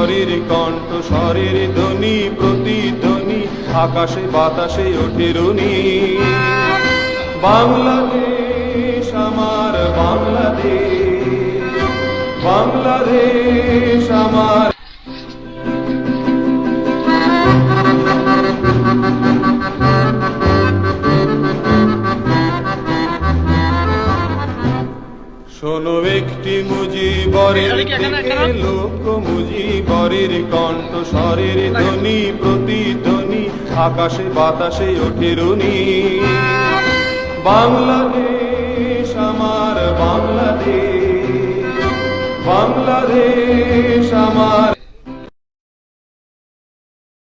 বরের কণ্ঠ স্বরের ধ্বনি প্রতিধ্বনি আকাশে বাতাসে ওঠে রুনি। বাংলাদেশ আমার বাংলাদেশ, বাংলাদেশ আমার। শোনো একটি মুজিবরের লোক মুজিবরের কণ্ঠ স্বরের ধ্বনি প্রতিধ্বনি আকাশে বাতাসে ওঠে রুনি। বাংলাদেশ আমার বাংলাদেশ, বাংলাদেশ আমার।